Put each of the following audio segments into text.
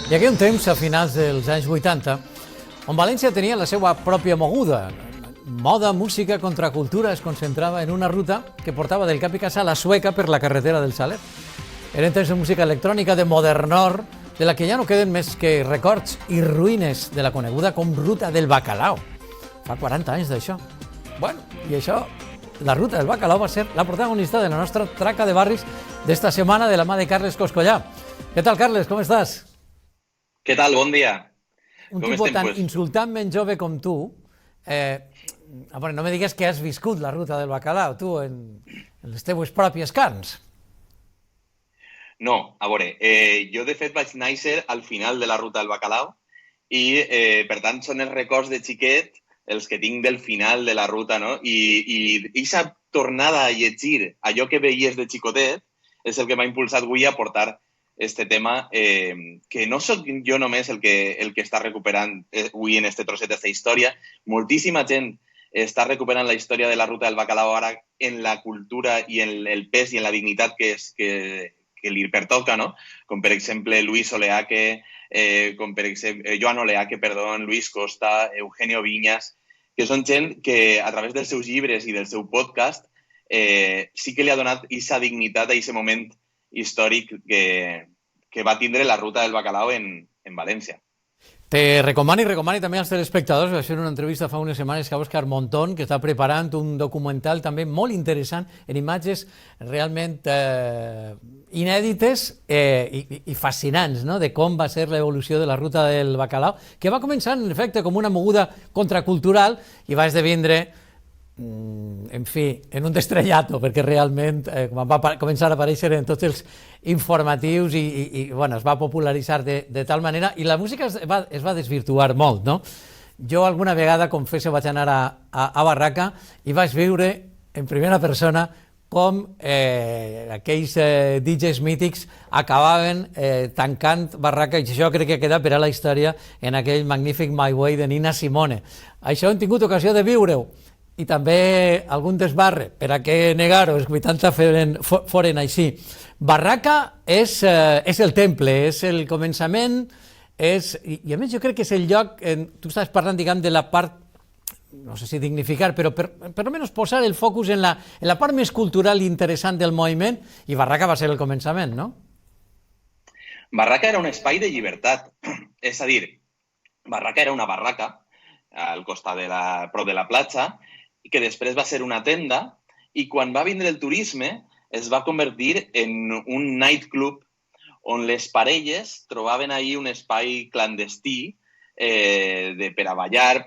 Hi hagué un temps, a finals dels anys 80, on València tenia la seva pròpia moguda. Moda, música, contracultura es concentrava en una ruta que portava del Cap i Casa a la Sueca per la carretera del Saler. Eren temps de música electrònica, de modernor, de la que ja no queden més que records i ruïnes de la coneguda com Ruta del Bacalao. Fa 40 anys d'això. Bueno, i això, la Ruta del Bacalao va ser la protagonista de la nostra traca de barris d'esta setmana de la mà de Carles Coscollà. Què tal, Carles? Com estàs? Què tal? Bon dia. Un tipus tan insultantment jove com tu, no me digues que has viscut la Ruta del Bacalao, tu, en les teues pròpies carns. No, a veure, jo de fet vaig néixer al final de la Ruta del Bacalao i per tant són els records de xiquet els que tinc del final de la ruta, no? I aquesta tornada a llegir allò que veies de xicotet és el que m'ha impulsat avui a portar este tema, que no sóc jo només el que està recuperant avui en este trosset d'esta història. Moltíssima gent està recuperant la història de la Ruta del Bacalao ara en la cultura i en el pes i en la dignitat que li pertoca, no? Com per exemple Luis Oleaque, Joan Oleaque, Luis Costa, Eugenio Viñas, que són gent que a través dels seus llibres i del seu podcast sí que li ha donat aquesta dignitat a aquest moment històric que va tindre la Ruta del Bacalao en València. Te recomano i recomano també als telespectadors. Va ser una entrevista fa unes setmanes a Òscar Montón, que està preparant un documental també molt interessant en imatges realment inèdites i fascinants, no?, de com va ser l'evolució de la Ruta del Bacalao, que va començar, en efecte, com una moguda contracultural i va esdevindre, en fi, en un destrellato, perquè realment quan va començar a aparèixer en tots els informatius i bueno, es va popularitzar de tal manera, i la música es va desvirtuar molt, no? Jo alguna vegada, confesso, vaig anar a Barraca i vaig veure en primera persona com aquells DJs mítics acabaven tancant Barraca, i això crec que queda per a la història en aquell magnífic My Way de Nina Simone. Això hem tingut ocasió de viure-ho, i també algun desbarre, per a què negar-ho, els 80 foren així. Barraca és el temple, és el començament, i a més jo crec que és el lloc, tu estàs parlant, diguem, de la part, no sé si dignificar, però per almenys posar el focus en la part més cultural i interessant del moviment, i Barraca va ser el començament, no? Barraca era un espai de llibertat, és a dir, Barraca era una barraca al costat prop de la platja, i que després va ser una tenda, i quan va vindre el turisme es va convertir en un nightclub on les parelles trobaven ahí un espai clandestí per a ballar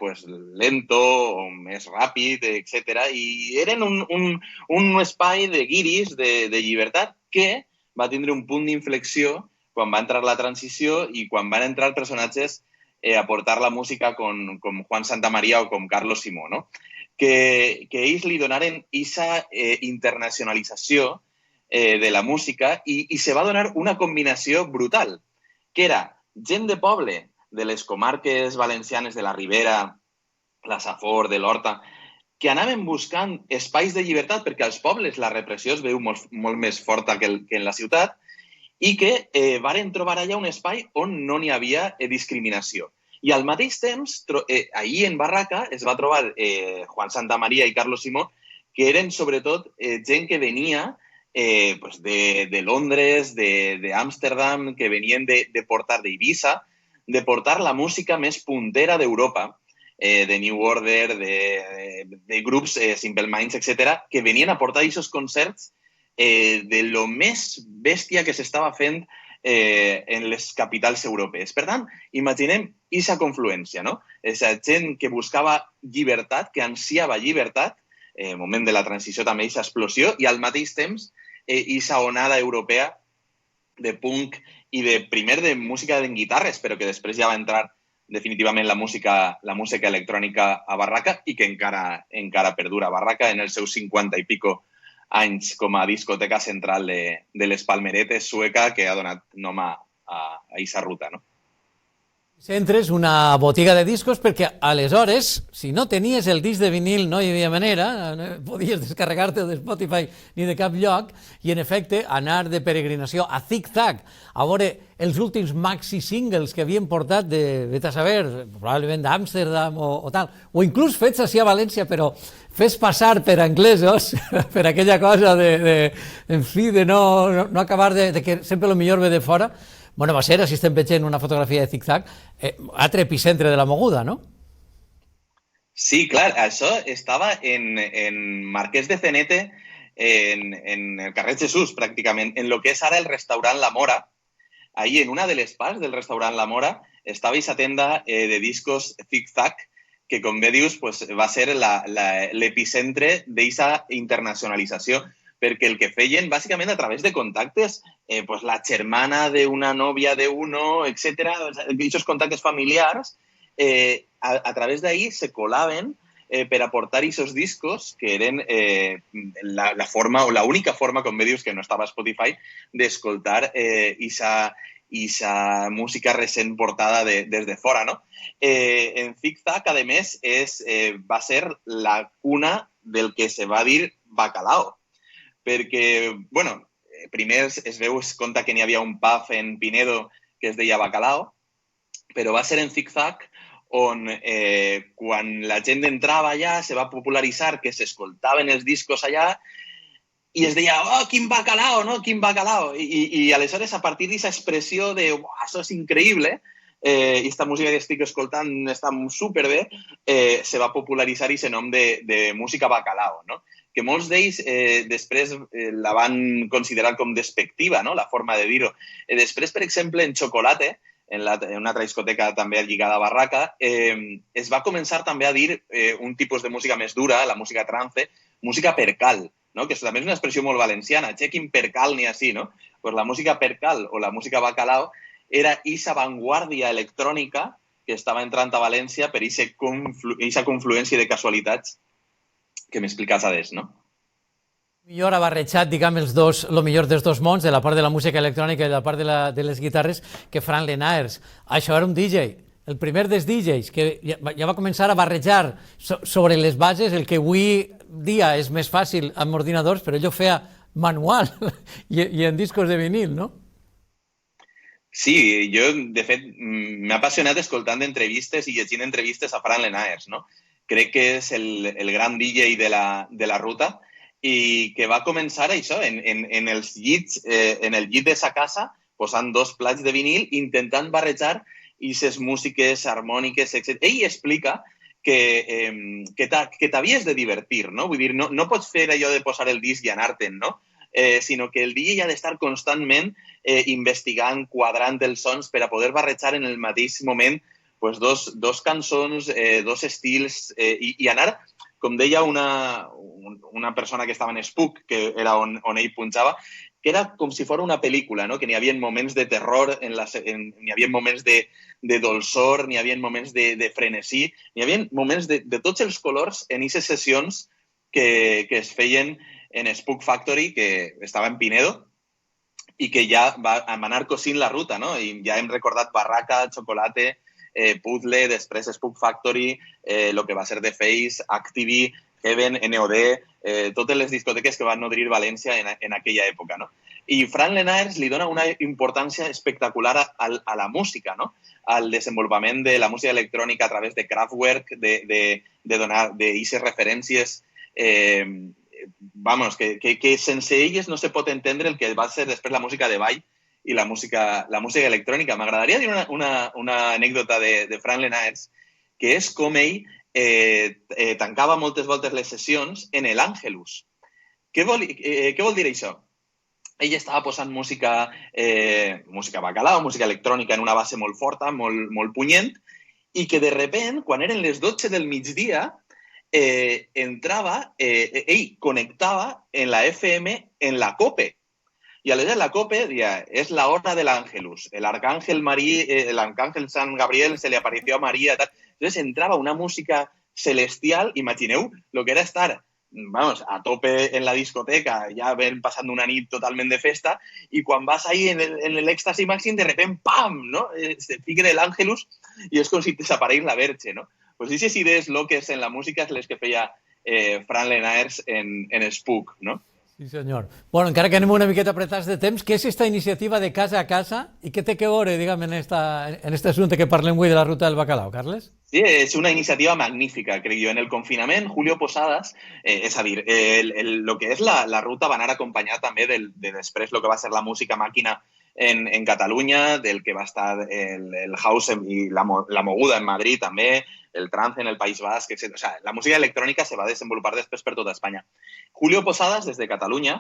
lento o més ràpid, etc. I eren un espai de guiris, de llibertat, que va tindre un punt d'inflexió quan va entrar la transició i quan van entrar personatges a portar la música com Juan Santamaría o com Carlos Simó, no? Que ells li donaren aquesta internacionalització de la música i se va donar una combinació brutal, que era gent de poble, de les comarques valencianes de la Ribera, la Safor, de l'Horta, que anaven buscant espais de llibertat, perquè als pobles la repressió es veu molt més forta que en la ciutat, i que varen trobar allà un espai on no n'hi havia discriminació. I al mateix temps, ahir en Barraca es va trobar Juan Santamaría i Carlos Simó, que eren sobretot gent que venia de Londres, d'Amsterdam, que venien de portar d'Eivissa, de portar la música més puntera d'Europa, de New Order, de grups Simple Minds, etc., que venien a portar aquests concerts de lo més bèstia que s'estava fent en les capitals europees. Per tant, imaginem aquesta confluència, no? Aquesta gent que buscava llibertat, que ansiava llibertat, en el moment de la transició també aquesta explosió, i al mateix temps aquesta onada europea de punk i primer de música en guitarres, però que després ja va entrar definitivament la música electrònica a Barraca i que encara perdura. Barraca, en els seus 50 i pico anys com a discoteca central de les Palmeretes sueca, que ha donat nom a aquesta ruta, no? Centres una botiga de discos perquè aleshores, si no tenies el disc de vinil no hi havia manera, no podies descarregar-te de Spotify ni de cap lloc, i en efecte anar de peregrinació a Zig-Zag, a veure els últims maxi singles que havien portat de, vet a saber, probablement d'Amsterdam o tal, o inclús fets així a València, però fes passar per anglesos, per aquella cosa en fi, de no acabar de que sempre el millor ve de fora. Bueno, va ser, si estem veient una fotografia de Zig-Zag, altre epicentre de la moguda, no? Sí, clar, això estava en Marquès de Cenete, en el carrer Jesús, pràcticament, en lo que és ara el restaurant La Mora. Ahí, en una de les parts del restaurant La Mora, estava aquesta tenda de discos Zig-Zag, que, com bé dius, pues, va ser l'epicentre d'aquesta internacionalització, perquè el que feien, bàsicament, a través de contactes, pues la germana d'una nòvia d'uno, etc., aquests contactes familiars, a través d'ahí se colaven per aportar aquests discos, que eren la forma, o l'única forma, com bé dius, que no estava a Spotify, d'escoltar aquesta música recent portada des de fora, no? En Zig-Zag, a més, va ser la cuna del que se va dir bacalao, perquè, bueno, primer es veu, es conta que n'hi havia un pub en Pinedo que es deia Bacalao, però va ser en Zig-Zag on quan la gent entrava allà se va popularitzar que s'escoltaven els discos allà i es deia, oh, quin bacalao, no? Quin bacalao. I aleshores, a partir d'aquesta expressió de, oh, això és increïble, esta música que estic escoltant està superbé, se va popularitzar aquest nom de música bacalao, no? Que molts d'ells després la van considerar com despectiva, no? La forma de dir-ho. Després, per exemple, en Chocolate, en una altra discoteca també lligada a Barraca, es va començar també a dir un tipus de música més dura, la música trance, música percal, no? Que també és una expressió molt valenciana, chequin percal ni així, no? Pues la música percal o la música bacalao era aquesta vanguardia electrònica que estava entrant a València per aquesta confluència de casualitats que m'expliques adés, no? Millor ha barrejat, diguem, el millor dels dos mons, de la part de la música electrònica i de la part de les guitarres, que Fran Lenaers. Això era un DJ, el primer dels DJs, que ja va començar a barrejar sobre les bases el que avui dia és més fàcil amb ordinadors, però ell ho feia manual i en discos de vinil, no? Sí, jo, de fet, m'he apassionat escoltant entrevistes i llegint entrevistes a Fran Lenaers, no? Crec que és el gran DJ de la ruta i que va començar això, en els llits, en el llit de sa casa, posant dos plats de vinil, intentant barrejar aquestes músiques harmòniques, etc. Ell explica que t'havies de divertir, no? Vull dir, no pots fer allò de posar el disc i anar-te'n, no? Sinó que el DJ ha d'estar constantment investigant, quadrant els sons per a poder barrejar en el mateix moment pues, dos cançons, dos estils i anar, com deia una persona que estava en Spook, que era on ell punxava, que era com si fos una pel·lícula, no? Que n'hi havia moments de terror, n'hi havia moments de dolçor, n'hi havia moments de frenesí, n'hi havia moments de tots els colors en aquestes sessions que es feien en Spook Factory, que estava en Pinedo, i que ja va anar cosint la ruta, no? I ja hem recordat Barraca, Chocolate, Puzzle, després Spook Factory, el que va ser The Face, Activi, Heaven, NOD, totes les discoteques que van nodrir València en aquella època, no? I Fran Lenaers li dona una importància espectacular a la música, no? Al desenvolupament de la música electrònica a través de Kraftwerk, de donar d'aquestes referències vamos, que sense elles no se pot entendre el que va ser després la música de ball i la música electrònica. M'agradaria dir una anècdota de Fran Lenaers, que és com ell tancava moltes voltes les sessions en l'Àngelus. Què vol dir això? Ell estava posant música bacalao, música electrònica en una base molt forta, molt punyent, i que de repent, quan eren les 12 del migdia, entrava, ell connectava en la FM en la COPE. Y aleshores la COPE decía, es la hora del Ángelus. El arcángel San Gabriel se le apareció a María. Tal. Entonces entraba una música celestial, imagineu lo que era estar vamos, a tope en la discoteca, ja ven passant una nit totalment de festa, i quan vas ahí en l'èxtasi màxim, de repente, ¡pam!, ¿no? Se fiquen el Ángelus i és com si desapareix la Verge, ¿no? Pues aquestes idees loques en la música és les que feia Fran Lenaers en Spook, ¿no? Sí, senyor. Bueno, encara que anem una miqueta apretats de temps, què és aquesta iniciativa de Casa a Casa i què té que veure, diguem, en este assumpte que parlem avui de la ruta del bacalao, Carles? Sí, és una iniciativa magnífica, crec jo. En el confinament, Julio Posadas, és a dir, el que és la ruta va anar acompanyat també de després el que va ser la música màquina en Catalunya, del que va estar el house i la moguda en Madrid també, el trance en el País Basc, etc. O sea, la música electrònica se va desenvolupar després per tota Espanya. Julio Posadas, des de Catalunya,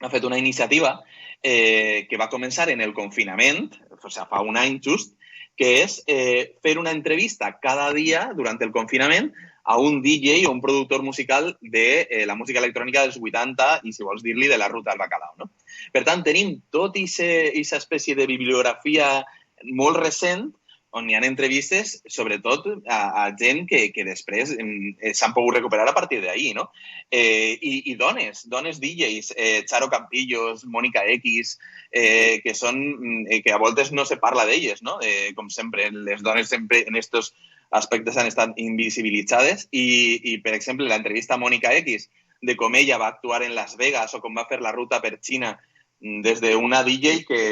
ha fet una iniciativa que va començar en el confinament, o sea, fa un any just, que és fer una entrevista cada dia durant el confinament a un DJ o un productor musical de la música electrònica dels 80 i, si vols dir-li, de la ruta del bacalao, no? Per tant, tenim tota aquesta espècie de bibliografia molt recent on hi ha entrevistes, sobretot a gent que després s'han pogut recuperar a partir d'ahir, no? I dones DJs, Charo Campillos, Mónica X, que a voltes no se parla d'elles, no? Com sempre, les dones sempre en aquests aspectes han estat invisibilitzades i, per exemple, l'entrevista a Mónica X de com ella va actuar en Las Vegas o com va fer la ruta per Xina des d'una DJ que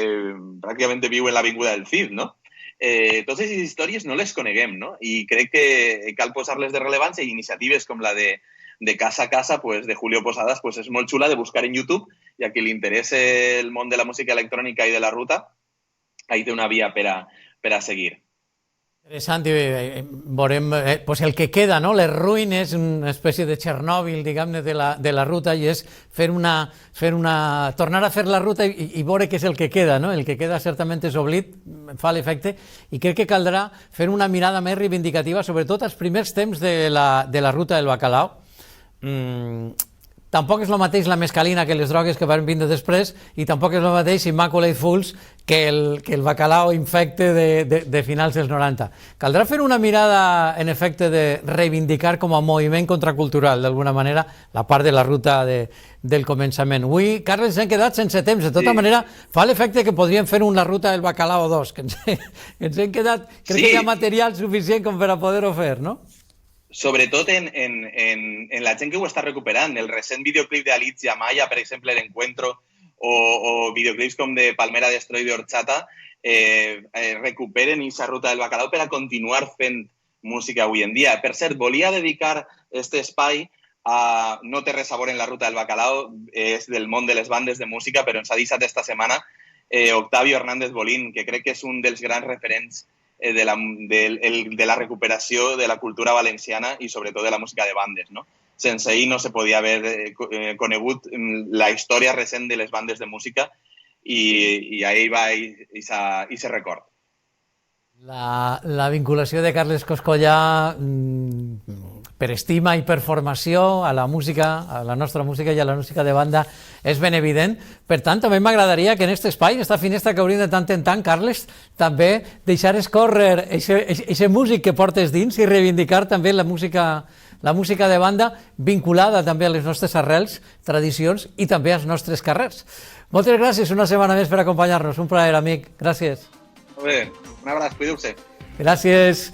pràcticament viu en l'Avinguda del Cid, no? Totes aquestes històries no les coneguem, no? I crec que cal posar-les de rellevància i iniciatives com la de Casa a Casa, pues, de Julio Posadas, pues, és molt xula de buscar en YouTube i a qui li interessa el món de la música electrònica i de la ruta, ahí té una via per a seguir. Interessant, veurem pues el que queda, no? Les ruïnes, una espècie de Txernòbil, diguem-ne, de la ruta, i és tornar a fer la ruta i veure què és el que queda, no? El que queda certament és oblit, fa l'efecte, i crec que caldrà fer una mirada més reivindicativa, sobretot als primers temps de la ruta del bacalao. Tampoc és el mateix la mescalina que les drogues que van vindre després i tampoc és el mateix Immaculate Fools que el bacalao infecte de finals dels 90. Caldrà fer una mirada, en efecte, de reivindicar com a moviment contracultural, d'alguna manera, la part de la ruta del començament. Avui, Carles, hem quedat sense temps. De tota manera, fa l'efecte que podríem fer una ruta del bacalao 2, que ens hem quedat... Crec que hi ha material suficient com per a poder-ho fer, no? Sobretot en la gent que ho està recuperant. El recent videoclip d'Alicia Maya, per exemple, l'Encuentro, o videoclips com de Palmera Destroy de Horchata, recuperen aquesta ruta del bacalao per a continuar fent música avui en dia. Per cert, volia dedicar aquest espai a... No té res a veure en la ruta del bacalao, és del món de les bandes de música, però ens ha deixat esta setmana Octavio Hernández Bolín, que crec que és un dels grans referents de la recuperació de la cultura valenciana i sobretot de la música de bandes, no? Sense ell no se podia haver conegut la història recent de les bandes de música i ahí va aquest record. La vinculació de Carles Coscollà per estima i per formació a la música, a la nostra música i a la música de banda és ben evident. Per tant, també m'agradaria que en aquest espai, en aquesta finestra que obrim de tant en tant, Carles, també deixar escórrer aquest músic que portes dins i reivindicar també la música de banda vinculada també a les nostres arrels, tradicions i també als nostres carrers. Moltes gràcies una setmana més per acompanyar-nos. Un plaer, amic. Gràcies. Molt bé. Un abraç. Cuideu-se. Gràcies.